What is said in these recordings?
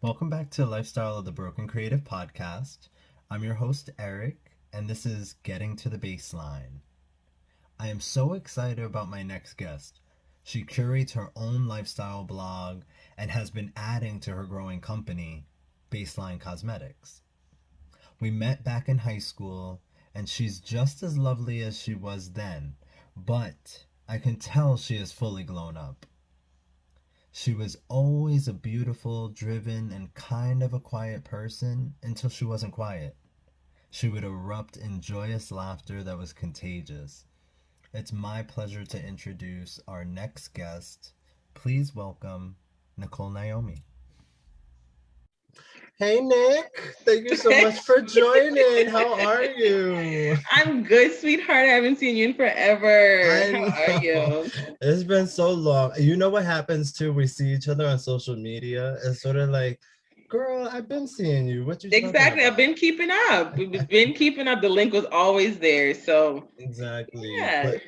Welcome back to Lifestyle of the Broken Creative Podcast. I'm your host, Eric, and this is Getting to the Baseline. I am so excited about my next guest. She curates her own lifestyle blog and has been adding to her growing company, Baseline Cosmetics. We met back in high school, and she's just as lovely as she was then, but I can tell she is fully grown up. She was always a beautiful, driven, and kind of a quiet person until she wasn't quiet. She would erupt in joyous laughter that was contagious. It's my pleasure to introduce our next guest. Please welcome Nichole Naomi. Hey Nick, thank you so much for joining. How are you? I'm good, sweetheart. I haven't seen you in forever. I How are know. you? It's been so long. You know what happens too? We see each other on social media. It's sort of like, girl, I've been seeing you. What you talking Exactly. I've about? been keeping up. We've been keeping up. The link was always there. So, Exactly. yeah. But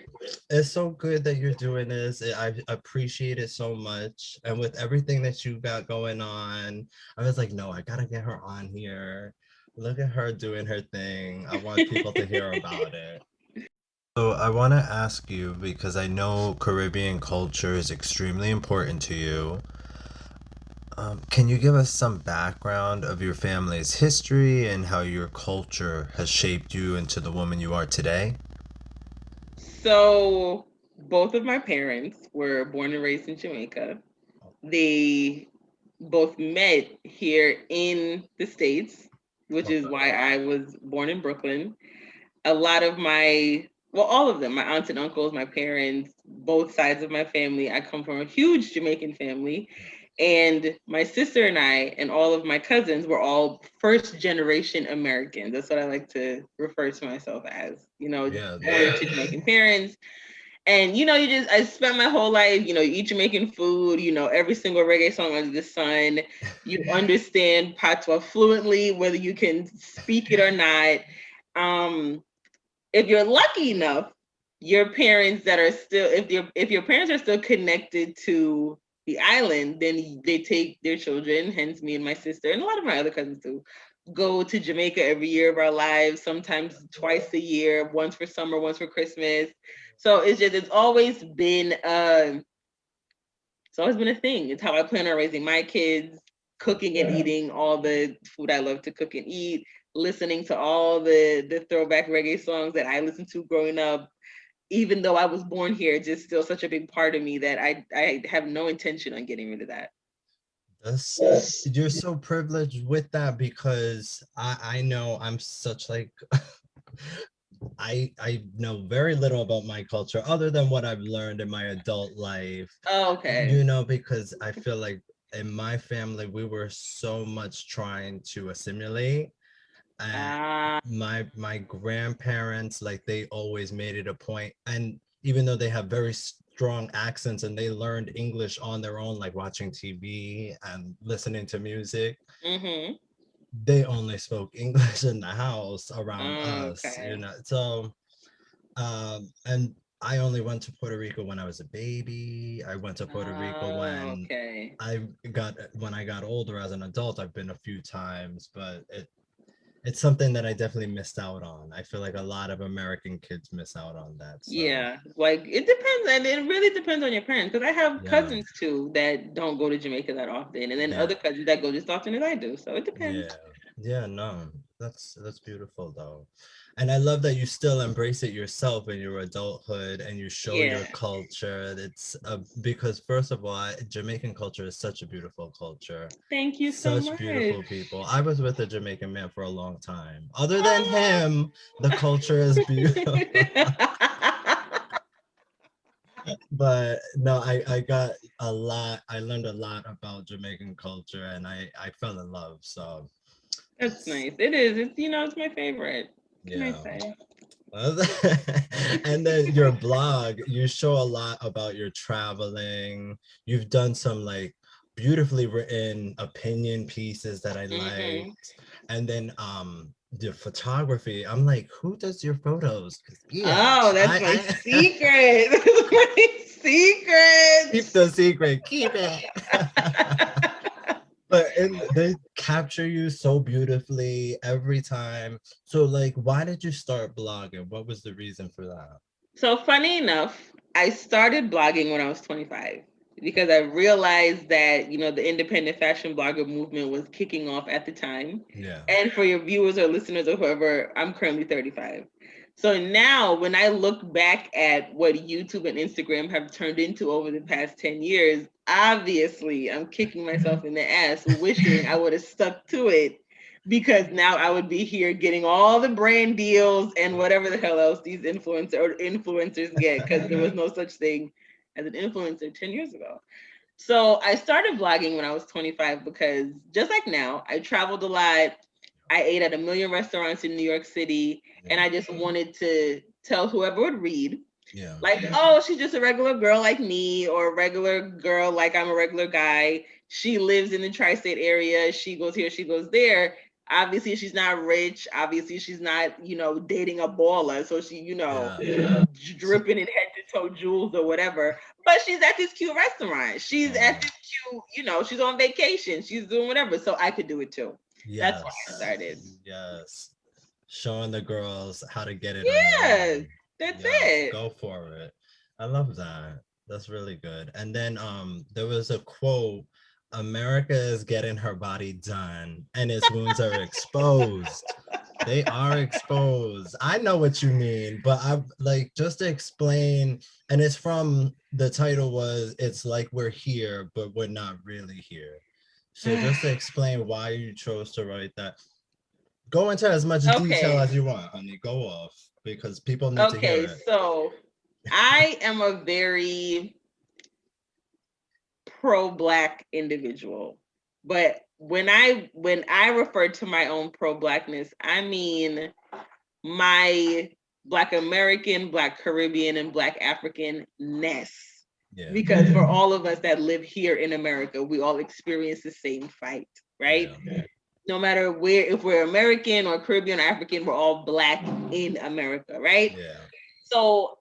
it's so good that you're doing this. I appreciate it so much. And with everything that you got going on, I was like, no, I gotta get her on here. Look at her doing her thing. I want people to hear about it. So I want to ask you because I know Caribbean culture is extremely important to you. Can you give us some background of your family's history and how your culture has shaped you into the woman you are today? So, both of my parents were born and raised in Jamaica. They both met here in the States, which is Okay. why I was born in Brooklyn. A lot of all of them, my aunts and uncles, my parents, both sides of my family, I come from a huge Jamaican family. And my sister and I and all of my cousins were all first generation Americans. That's what I like to refer to myself as, Yeah, born to Jamaican parents. And I spent my whole life, you eat Jamaican food, every single reggae song under the sun. You understand patois fluently, whether you can speak it or not. Um, if you're lucky enough, your parents that are still if your parents are still connected to the island, then they take their children, hence me and my sister and a lot of my other cousins too, go to Jamaica every year of our lives, sometimes twice a year, once for summer, once for Christmas. So it's always been a thing. It's how I plan on raising my kids, cooking and eating all the food I love to cook and eat, listening to all the throwback reggae songs that I listened to growing up. Even though I was born here, just still such a big part of me that I have no intention on getting rid of that. that's you're so privileged with that because I know I'm such like I know very little about my culture other than what I've learned in my adult life. Oh, okay. Because I feel like in my family we were so much trying to assimilate, and Ah, my grandparents, like, they always made it a point, and even though they have very strong accents and they learned English on their own, like watching TV and listening to music, mm-hmm. they only spoke English in the house around us, Okay. so and I only went to Puerto Rico when I was a baby. I went to Puerto Rico Okay. when I got older as an adult. I've been a few times, but it's something that I definitely missed out on. I feel like a lot of American kids miss out on that. So Yeah, like it depends, and it really depends on your parents. Because I have yeah, cousins too that don't go to Jamaica that often, and then yeah, other cousins that go just often as I do. So it yeah, depends. yeah. No, that's beautiful though, and I love that you still embrace it yourself in your adulthood and you show Yeah. your culture. It's because first of all, Jamaican culture is such a beautiful culture. Thank you so Such much. beautiful people. I was with a Jamaican man for a long time. Other than Ah. him, the culture is beautiful. But no, I got a lot. I learned a lot about Jamaican culture, and I fell in love. So That's it's nice. It is. It's my favorite. What can I yeah. say? And then your blog, you show a lot about your traveling. You've done some like beautifully written opinion pieces that I Hmm. liked. And then the photography, I'm like, who does your photos? Because Oh, that's my I secret. That's my keep secret. the secret, keep it. They capture you so beautifully every time. So like, why did you start blogging? What was the reason for that? So funny enough, I started blogging when I was 25 because I realized that, the independent fashion blogger movement was kicking off at the time. Yeah. And for your viewers or listeners or whoever, I'm currently 35. So now when I look back at what YouTube and Instagram have turned into over the past 10 years, obviously I'm kicking myself in the ass, wishing I would have stuck to it, because now I would be here getting all the brand deals and whatever the hell else these influencers get, because there was no such thing as an influencer 10 years ago. So I started vlogging when I was 25 because just like now, I traveled a lot. I ate at a million restaurants in New York City, and I just wanted to tell whoever would read, like, oh, she's just a regular girl like me, or a regular girl like I'm a regular guy. She lives in the tri-state area. She goes here, she goes there. Obviously, she's not rich. Obviously, she's not, dating a baller. So she, dripping in head to toe jewels or whatever. But she's at this cute restaurant. She's at this cute, she's on vacation. She's doing whatever. So I could do it too. That's why I started. Yes. Showing the girls how to get it on their Yeah, own. that's Yes, it. go for it. I love that. That's really good. And then there was a quote, America is getting her body done and its wounds are exposed. They are exposed. I know what you mean, but I like just to explain, and it's from the title was it's like we're here, but we're not really here. So just to explain why you chose to write that. Go into as much detail Okay. as you want, honey. Go off because people need to hear Okay, it. so I am a very pro-black individual. But when I refer to my own pro-blackness, I mean my Black American, Black Caribbean, and Black African-ness. Yeah. Because for all of us that live here in America, we all experience the same fight, right? Yeah. No matter where, if we're American or Caribbean or African, we're all Black in America, right? Yeah. So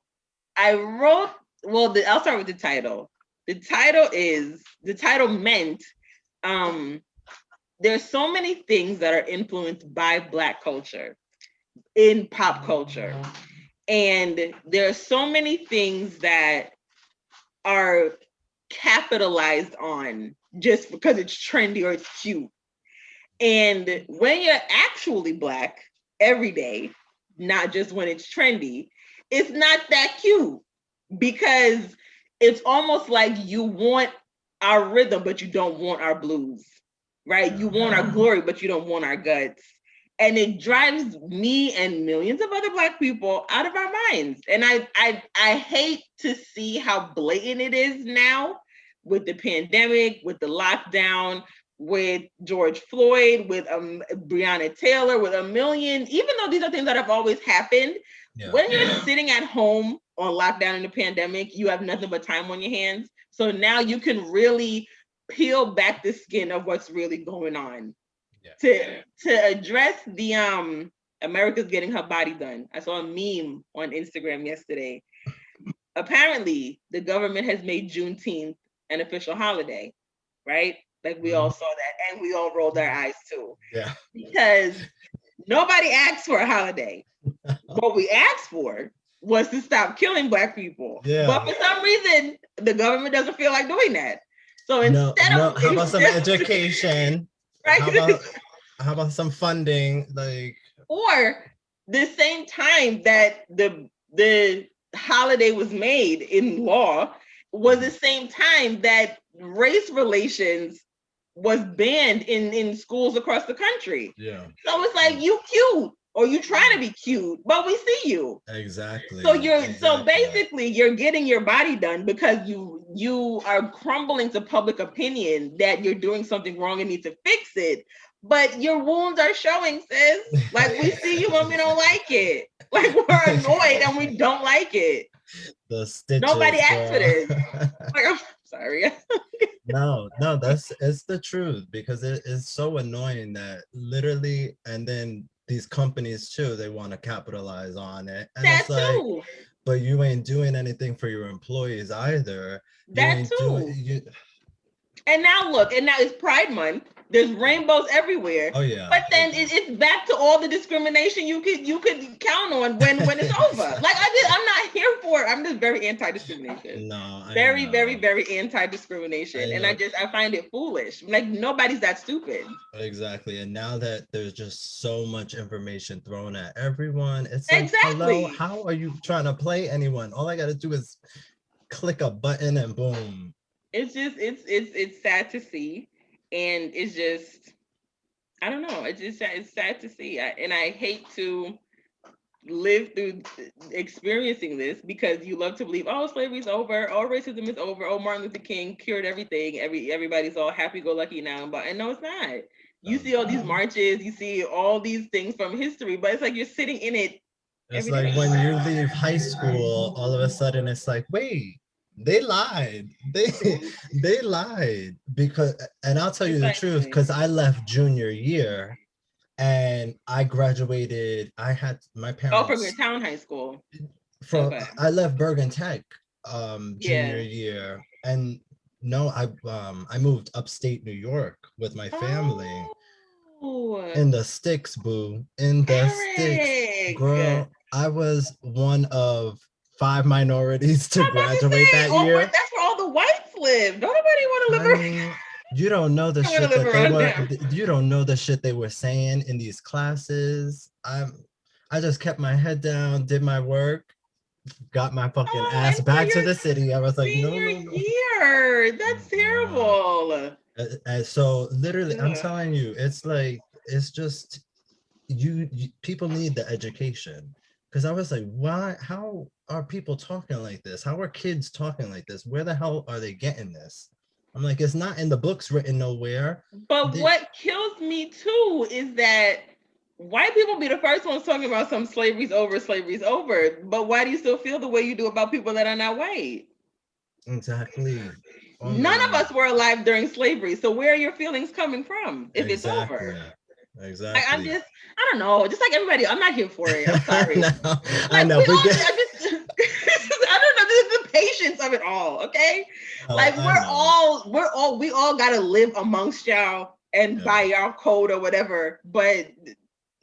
I wrote, I'll start with the title. The title meant, there's so many things that are influenced by Black culture in pop culture. And there are so many things that are capitalized on just because it's trendy or it's cute. And when you're actually Black every day, not just when it's trendy, it's not that cute, because it's almost like you want our rhythm, but you don't want our blues, right? You want our glory, but you don't want our guts. And it drives me and millions of other Black people out of our minds. And I hate to see how blatant it is now with the pandemic, with the lockdown, with George Floyd, with Breonna Taylor, with a million, even though these are things that have always happened. Yeah. When you're sitting at home on lockdown in the pandemic, you have nothing but time on your hands. So now you can really peel back the skin of what's really going on. Yeah. To address the America's getting her body done. I saw a meme on Instagram yesterday. Apparently, the government has made Juneteenth an official holiday, right? Like we all saw that, and we all rolled our eyes too. Yeah. Because nobody asked for a holiday. What we asked for was to stop killing Black people. Yeah. But for some reason, the government doesn't feel like doing that. So instead of how about some education? Right? How about some funding? Like, or the same time that the holiday was made in law was the same time that race relations was banned in schools across the country. Yeah. So it's like, you cute, or you trying to be cute, but we see you. Exactly. So so basically you're getting your body done because you are crumbling to public opinion that you're doing something wrong and need to fix it. But your wounds are showing, sis. Like, we see you and we don't like it. Like, we're annoyed and we don't like it. The stitches. Nobody asked for this. Like, I'm sorry. No, it's the truth, because it is so annoying that literally, and then these companies too, they want to capitalize on it. And that it's like, too. But you ain't doing anything for your employees either. That too. And now look, and now it's Pride Month. There's rainbows everywhere. Oh yeah. But then it's back to all the discrimination you could count on when it's over. Like I'm not here for it. I'm just very anti-discrimination. No, I Very, know. very, very anti-discrimination. And know. I find it foolish. Like nobody's that stupid. Exactly. And now that there's just so much information thrown at everyone, it's like, hello, Exactly. how are you trying to play anyone? All I gotta do is click a button and boom. It's just it's sad to see. And it's just I don't know. It's sad to see. And I hate to live through experiencing this because you love to believe, oh, slavery's over, oh, racism is over, oh, Martin Luther King cured everything, everybody's all happy-go-lucky now, and no, it's not. You see all these marches, you see all these things from history, but it's like you're sitting in it. It's like when you leave high school, all of a sudden it's like, wait, they lied. They lied because, and I'll tell you the truth, because I left junior year. And I graduated. I had my parents. Oh, from your town high school. I left Bergen Tech junior year, and no, I moved upstate New York with my family. Oh. In the sticks, boo. In the sticks, girl. I was one of 5 minorities to graduate that year. That's where all the whites live. Don't nobody want to live around. You don't know the shit that they were. You don't know the shit they were saying in these classes. I just kept my head down, did my work, got my fucking ass back to the city. I was like, no. Year. That's terrible. And so literally, I'm telling you, it's like, it's just you people need the education. Because I was like, why? How are people talking like this? How are kids talking like this? Where the hell are they getting this? I'm like, it's not in the books written nowhere. But what kills me too is that white people be the first ones talking about some slavery's over. But why do you still feel the way you do about people that are not white? Exactly. None of us were alive during slavery. So where are your feelings coming from if it's over? Exactly. I don't know. Just like everybody, I'm not here for it. I'm sorry. I know. I don't know. This is the patience of it all. Okay. Like we all gotta live amongst y'all and by y'all code or whatever. But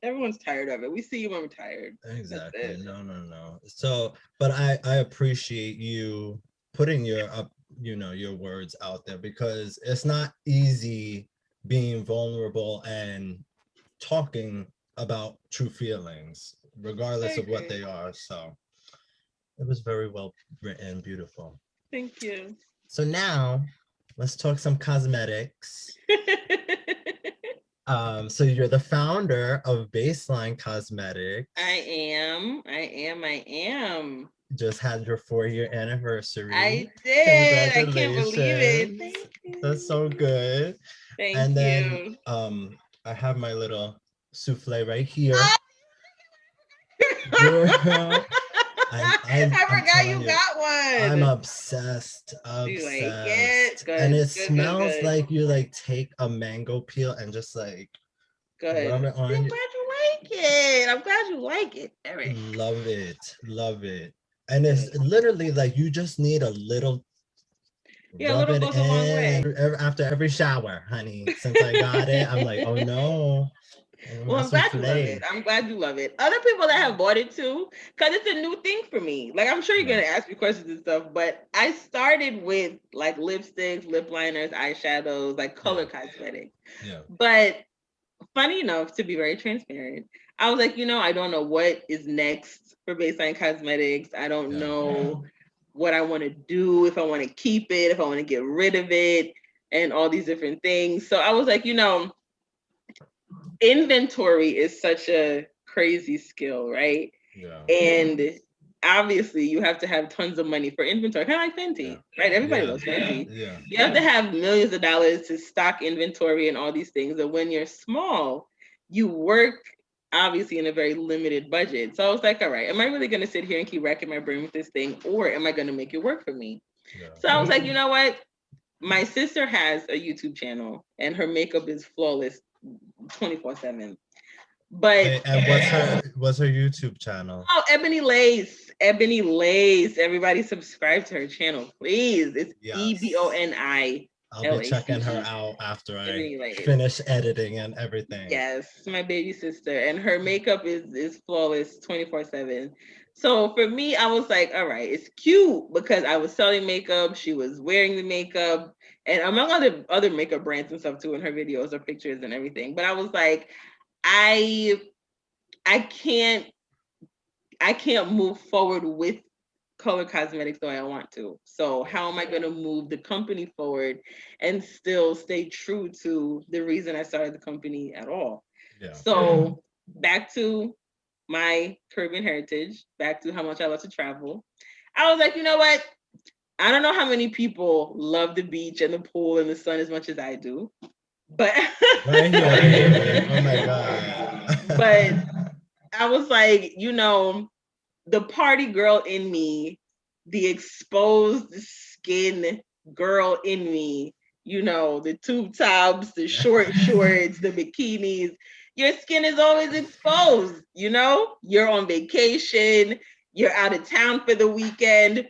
everyone's tired of it. We see you when we're tired. Exactly. No. So, but I appreciate you putting your words out there, because it's not easy being vulnerable and talking about true feelings, regardless of what they are. So it was very well written, beautiful. Thank you. So now let's talk some cosmetics. So you're the founder of Baseline Cosmetics. I am. Just had your 4-year anniversary. I did. I can't believe it. Thank you. That's so good. Thank you. Then I have my little souffle right here. Girl, I forgot you got one. I'm obsessed. You like it? Good, and it smells like you like take a mango peel and just like rub it on. I'm glad you like it. Eric. Love it. And it's literally like you just need a little. Yeah, rub a little goes a long way. After every shower, honey. Since I got it, I'm like, oh no. Well, I'm glad you love it. Other people that have bought it too, because it's a new thing for me. Like, I'm sure you're going to ask me questions and stuff, but I started with like lipsticks, lip liners, eyeshadows, like color cosmetics. Yeah. But funny enough, to be very transparent, I was like, I don't know what is next for Baseline Cosmetics. I don't know what I want to do, if I want to keep it, if I want to get rid of it, and all these different things. So I was like, inventory is such a crazy skill, right? Yeah. And obviously you have to have tons of money for inventory, kind of like Fenty, right? Everybody loves Fenty. Yeah. You have to have millions of dollars to stock inventory and all these things. And when you're small, you work obviously in a very limited budget. So I was like, all right, am I really going to sit here and keep racking my brain with this thing, or am I going to make it work for me? Yeah. So I was like, you know what? My sister has a YouTube channel and her makeup is flawless 24/7. But and what's her YouTube channel? Oh, Ebony Lace. Everybody subscribe to her channel, please. It's EBONI. I'll be checking her LACE. out after I Anyways, finish editing and everything. yes, my baby sister, and her makeup is flawless 24/7. So for me, I was like, all right, it's cute because I was selling makeup, she was wearing the makeup, and among other makeup brands and stuff too in her videos or pictures and everything. But I was like, I I can't I can't move forward with color cosmetics the way I want to. So how am I going to move the company forward and still stay true to the reason I started the company at all? Yeah. So back to my Caribbean heritage, back to how much I love to travel. I was like, you know what? I don't know how many people love the beach and the pool and the sun as much as I do, but Right here. Oh my but God. I was like, the party girl in me, the exposed skin girl in me, the tube tops, the short shorts, the bikinis. Your skin is always exposed, You're on vacation, you're out of town for the weekend.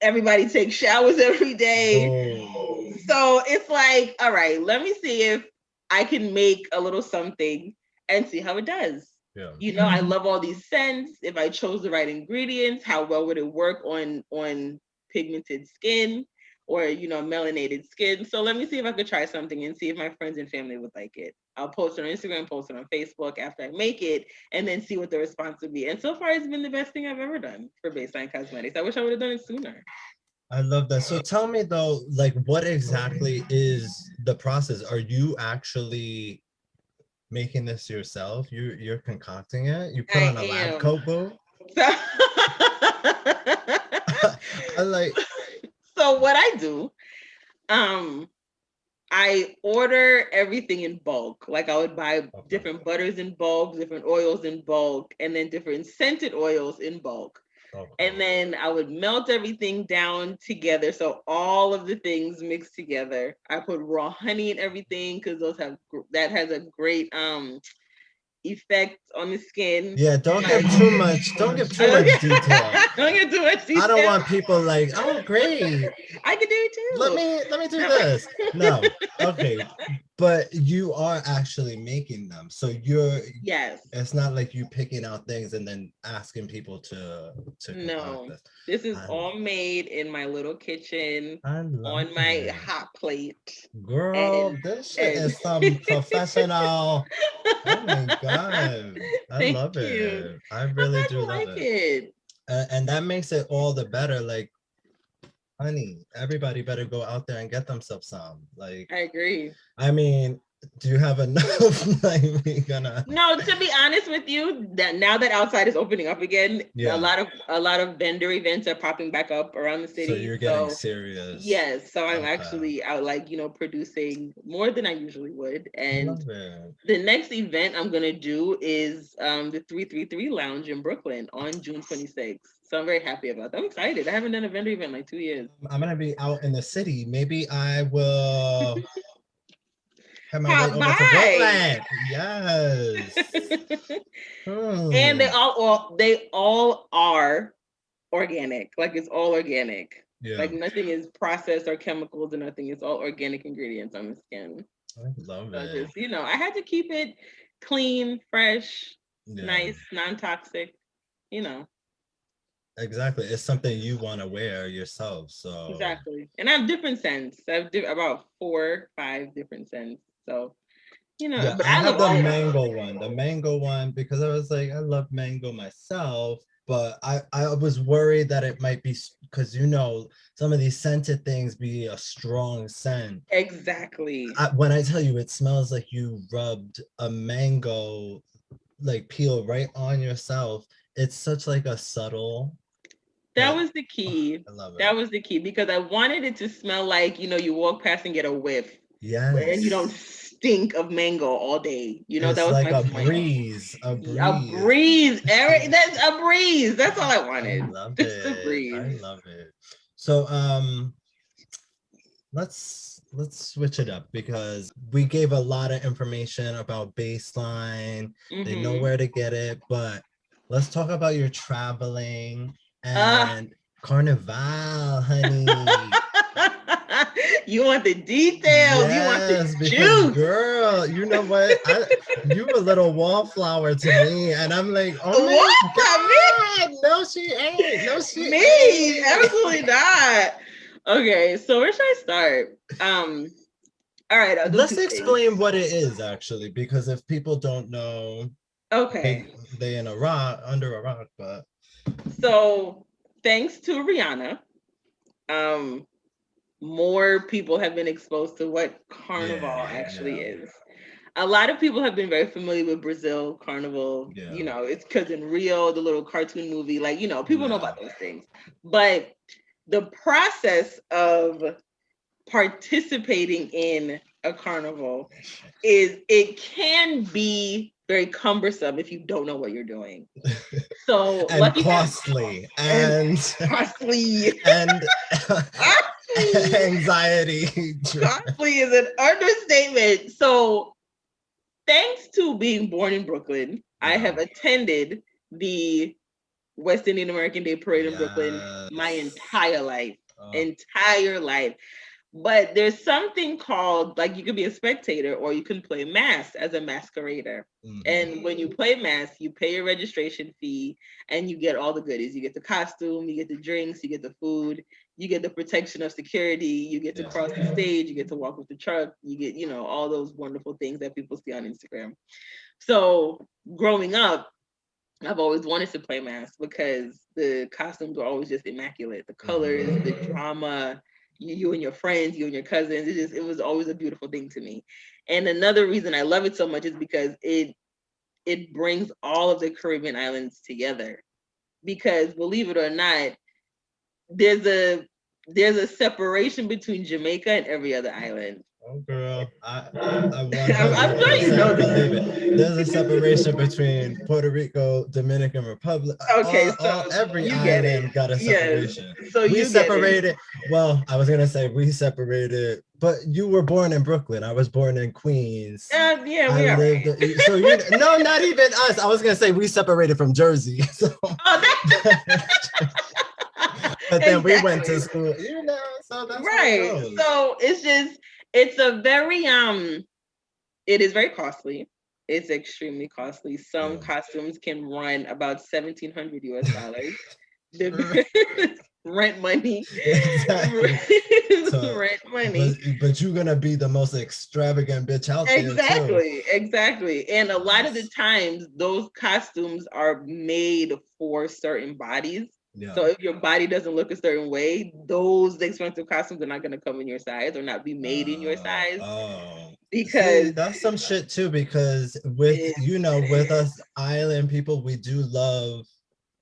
Everybody takes showers every day. Oh, So it's like, all right, let me see if I can make a little something and see how it does. yeah. I love all these scents. If I chose the right ingredients, how well would it work on pigmented skin or melanated skin? So let me see if I could try something and see if my friends and family would like it. I'll post it on Instagram, post it on Facebook after I make it, and then see what the response would be. And so far, it's been the best thing I've ever done for Baseline Cosmetics. I wish I would have done it sooner. I love that. So tell me though, like what exactly is the process? Are you actually making this yourself? You're concocting it? You put I on a lab am. coat, boo? So, I like so what I do, um, I order everything in bulk. Like I would buy okay. different butters in bulk, different oils in bulk, and then different scented oils in bulk. And Okay. then I would melt everything down together. So all of the things mixed together. I put raw honey in everything because that has a great effect on the skin. Yeah, don't give Like, too much, don't give too much detail. don't get too much I don't detail. want people like, oh great, I could do it too. let me do this. No, okay, but you are actually making them, so Yes. it's not like you picking out things and then asking people to concoct No. this. This is I all made in my little kitchen I love on my it, hot plate. girl. And This shit and is some professional. Oh my god, I thank love you. it. I I'm really glad do you love like it, it. and that makes it all the better. Like honey, everybody better go out there and get themselves some. Like, I agree. I mean, do you have enough? Like, we gonna. No, to be honest with you, that now that outside is opening up again, Yeah. a lot of vendor events are popping back up around the So city. you're getting So serious. yes, so I'm Okay. actually out like, producing more than I usually would. And Love it. the next event I'm gonna do is the 333 Lounge in Brooklyn on June 26th. So I'm very happy about that. I'm excited. I haven't done a vendor event in like 2 years. I'm gonna be out in the city. Maybe I will have my way Pop over to by. Brooklyn. Yes. And Hmm. they all are organic. Like it's all organic. Yeah. Like nothing is processed or chemicals and nothing. It's all organic ingredients on the skin. I love So it. just, I had to keep it clean, fresh, Yeah. nice, non-toxic, you know. Exactly. It's something you want to wear yourself. So Exactly. And I have different scents. I have about 4, 5 different scents. So, yeah, but I I have love the all of them. mango one. The mango one because I was like, I love mango myself, but I was worried that it might be because some of these scented things be a strong scent. Exactly. When I tell you, it smells like you rubbed a mango like peel right on yourself. It's such like a subtle, That but was the oh, key. I love That it. was the key because I wanted it to smell like, you walk past and get a whiff and you don't Yes. stink of mango all day. That It's was like my a point. breeze, a A breeze. breeze, Eric. That's a breeze. That's all I I wanted. love Just a it. I breeze. love it. So let's switch it up because we gave a lot of information about baseline. They know Mm-hmm. where to get it, but let's talk about your traveling Uh and Carnival, honey. You want the details. You want the Yes, because juice. girl, you know what? You a little wallflower to me, and I'm like, oh my What? god, no, she ain't. No, she Me? ain't. Absolutely not. Okay, so where should I start? All right, I'll do Let's two things. explain what it is actually, because if people don't know, Okay, they in a rock under a rock, but so thanks to Rihanna, um, more people have been exposed to what Carnival actually is. A lot of people have been very familiar with Brazil Carnival. yeah, You know, it's because in Rio, the little cartoon movie, like, you know, people know yeah. about those things. But the process of participating in a carnival it can be very cumbersome if you don't know what you're doing. So And lucky for costly and and costly. and Costly. anxiety. Costly is an understatement. So thanks to being born in Brooklyn, I Yeah. have attended the West Indian American Day Parade in Brooklyn my Yes. entire life. Oh. Entire life. But there's something called, like, you could be a spectator or you can play mass as a masquerader. Mhm. And when you play mass, you pay your registration fee and you get all the goodies. You get the costume, you get the drinks, you get the food, you get the protection of security, you get to Yeah. cross the stage, you get to walk with the truck, you get, you know, all those wonderful things that people see on Instagram. So growing up, I've always wanted to play mask because the costumes were always just immaculate. The colors, the drama, you and your friends, you and your cousins. It was always a beautiful thing to me. And another reason I love it so much is because it brings all of the Caribbean islands together. Because believe it or not, there's a there's a separation between Jamaica and every other island. Oh, girl, I I'm sure you know 100% believe this. it. There's a separation between Puerto Rico, Dominican Republic, Okay, so every you get it. island got a Yes. separation. So We you get it. separated. Well, I was gonna say we separated, but you were born in Brooklyn. I was born in Queens. Yeah, I we are lived. right. So you no, not even us. I was gonna say we separated from Jersey. So, Oh, but then we went exactly. to school. So that's how it Right. goes. So it's a very it is very costly. It's extremely costly. Some Yeah. costumes can run about $1,700. The rent money. Exactly. So, Rent but money. but you're gonna be the most extravagant bitch out there too. Exactly. And a lot of the Yes. times those costumes are made for certain bodies. Yeah. So if your body doesn't look a certain way, those expensive costumes are not going to come in your size or not be made in your size Oh. See, because that's some shit too, because with it, with us island people, we do love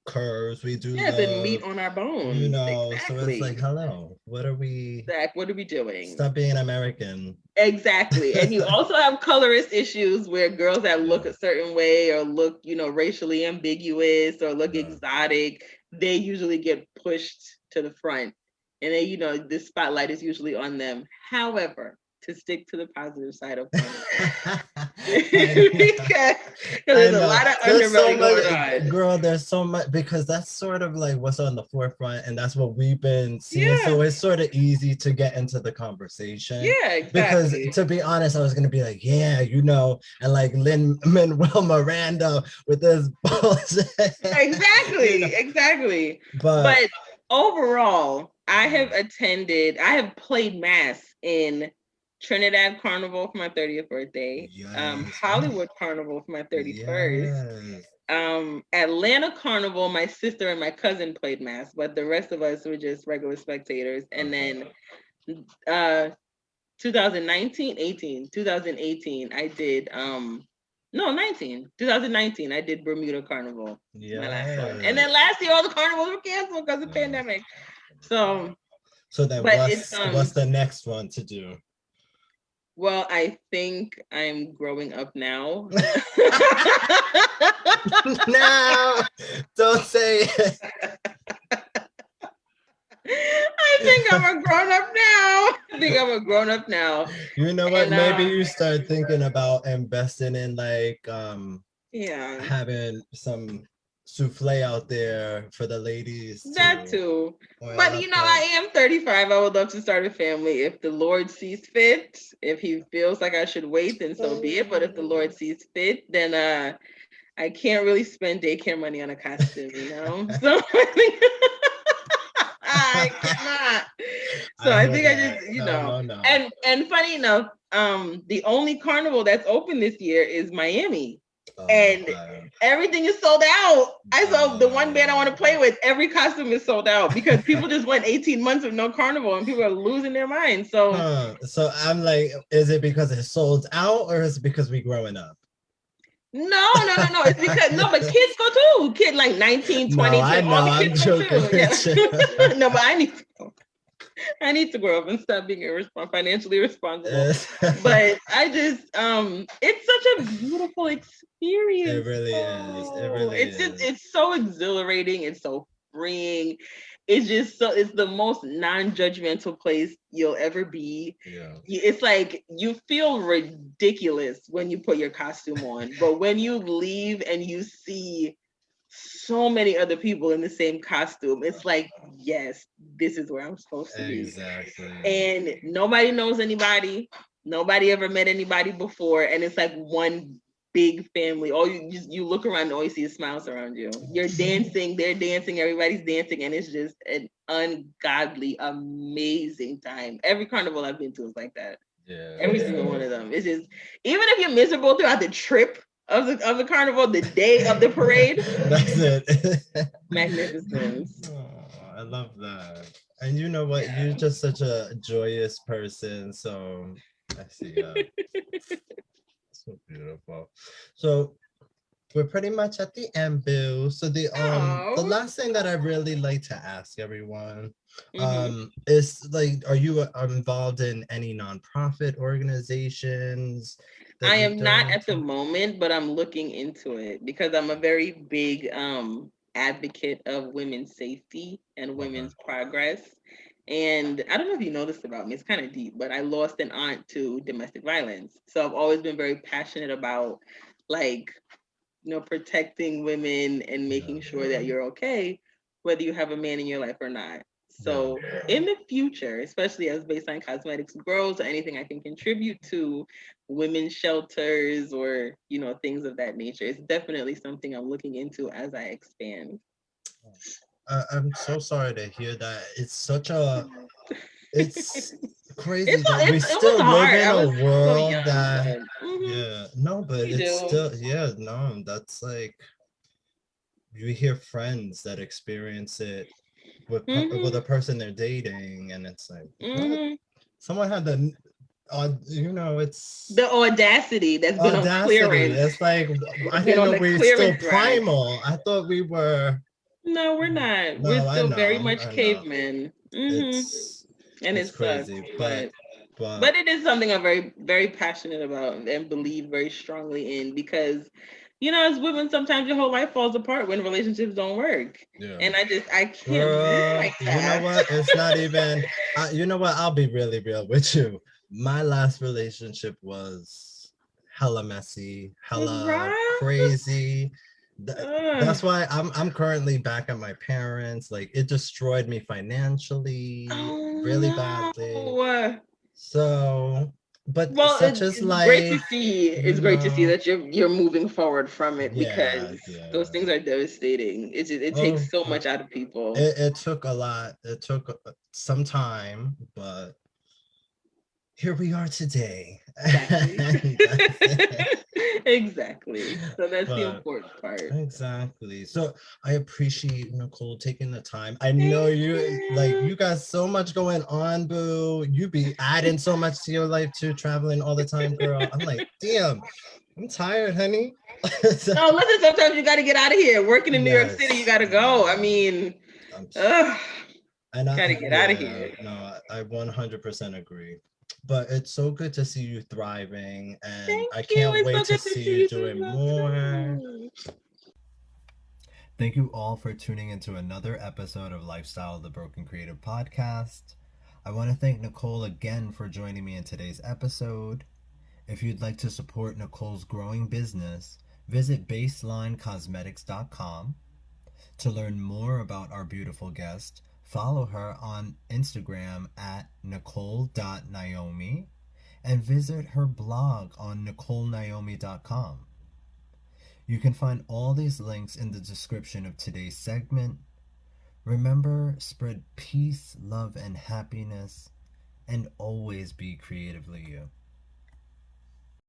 curves, we do yes, and meat love, on our bones. so it's like, Exactly. hello, what are we? Zach, what are we doing? Stop being American. Exactly. And you also have colorist issues where girls that Yeah. look a certain way or look, you know, racially ambiguous or look Yeah. exotic, they usually get pushed to the front. And then, you know, the spotlight is usually on them. However, to stick to the positive side of Carnival. Because I there's a know. lot of There's so underbelly much, going on. girl. There's so much because that's sort of like what's on the forefront, and that's what we've been seeing. So Yeah. it's sort of easy to get into the conversation. Yeah, Because exactly. to be honest, I was gonna be like, yeah, and like Lin Manuel Miranda with this bullshit, Exactly. Exactly. But But overall, I have played mass in Trinidad Carnival for my 30th birthday, yes, Hollywood Carnival for my 31st, yes. Atlanta Carnival, my sister and my cousin played mass, but the rest of us were just regular spectators. And then uh 2018, I did no 2019 I did Bermuda Carnival, my last one. And Yes. then last year all the carnivals were canceled because of pandemic. So So then but it's what's the next one to do? well, I think I'm growing up now. No, don't say it. I think I'm a grown up now. I think I'm a grown up now. You know what? And Maybe you start thinking about investing in like yeah. having some souffle out there for the ladies That to too. oil But up I the. am 35. I would love to start a family. If the Lord sees fit, if he feels like I should wait, then so be it. But if the Lord sees fit, then I can't really spend daycare money on a costume, you know? So I think I cannot. So I I hear think I that. just, No, no, no. and funny enough, the only carnival that's open this year is Miami. And Okay. everything is sold out. I saw the one band I want to Uh, play with, every costume is sold out because people just went 18 months with no carnival and people are losing their minds. So huh. So I'm like, is it because it's sold out or is it because we growing up? no. It's because no, but kids go too. Kid like 19, No, 20, I all know. the I'm kids go joking too. Yeah. with you. No, but I need to grow up and stop being financially responsible. But I just it's such a beautiful It experience. really is. It Oh, really is. it's so exhilarating, it's so freeing. It's just so it's the most non-judgmental place you'll ever be. Yeah. It's like you feel ridiculous when you put your costume on, but when you leave and you see so many other people in the same costume, it's like, yes, this is where I'm supposed to be. Exactly. And nobody knows anybody. Nobody ever met anybody before, and it's like one big family. All you look around and all you see is smiles around you. You're dancing, they're dancing, everybody's dancing, and it's just an ungodly, amazing time. Every carnival I've been to is like that. Yeah. Every single one of them. It's just even if you're miserable throughout the trip of the carnival, the day of the parade, That's it. magnificence. Oh, I love that. And you know what? You're Yeah. just such a joyous person. So I see. Yeah. So beautiful. So we're pretty much at the end, Bill. So the Oh. last thing that I really like to ask everyone Mm-hmm. is like, are you involved in any nonprofit organizations that I you've am done not at the into? moment, but I'm looking into it because I'm a very big advocate of women's safety and Okay. women's progress. And I don't know if you know this about me, it's kind of deep, but I lost an aunt to domestic violence. So I've always been very passionate about like, protecting women and Yeah. making sure that you're okay, whether you have a man in your life or not. Yeah. So in the future, especially as Baseline Cosmetics grows, or anything I can contribute to women's shelters or things of that nature, it's definitely something I'm looking into as I expand. I'm so sorry to hear that. It's crazy It's that we it was still live hard. in I a was so world young, that, but yeah, no, but you it's do. still, yeah, no, that's like, you hear friends that experience it with hmm a person they're dating, and it's like, what? hmm Someone had the, The it's audacity that's been on audacity. clearance. It's like, I It's been didn't on know the we are still clearance rack. primal. I thought we were. No, we're not. We're No, I still very know, much I know. cavemen. It's And it's it sucks, crazy, but but it is something I'm very very passionate about and believe very strongly in because as women sometimes your whole life falls apart when relationships don't work. yeah. And I can't live Girl, like you know that. what? It's not even. You know what? I'll be really real with you. My last relationship was hella messy, hella Right? crazy. Ugh. That's why I'm currently back at my parents. Like, it destroyed me financially, really Oh badly. no. So, but Well, such is it's great to life, see. you It's great to see know. that you're moving forward from it Yeah, because those yeah. things are devastating. It Oh, takes so but much out of people. it took a lot. It took some time, but here we are today. Exactly. And that's it. Exactly. So that's the But important part. exactly. So I appreciate Nichole taking the time. I know Thank you, like, you. you got so much going on, boo. You be adding so much to your life too, traveling all the time, girl. I'm like, damn, I'm tired, honey. No, listen, sometimes you got to get out of here. Working in New York City, you Yes. got to go. I mean, I'm ugh, And got to get out of yeah, here. no, I 100% agree. But it's so good to see you thriving, and Thank I you. can't It's wait so to good to see see you you doing more. too. Thank you all for tuning into another episode of Lifestyle of the Broken Creative Podcast. I want to thank Nichole again for joining me in today's episode. If you'd like to support Nichole's growing business, visit baselinecosmetics.com. To learn more about our beautiful guest, follow her on Instagram at Nichole.Naomi and visit her blog on NicholeNaomi.com. You can find all these links in the description of today's segment. Remember, spread peace, love, and happiness, and always be creatively you.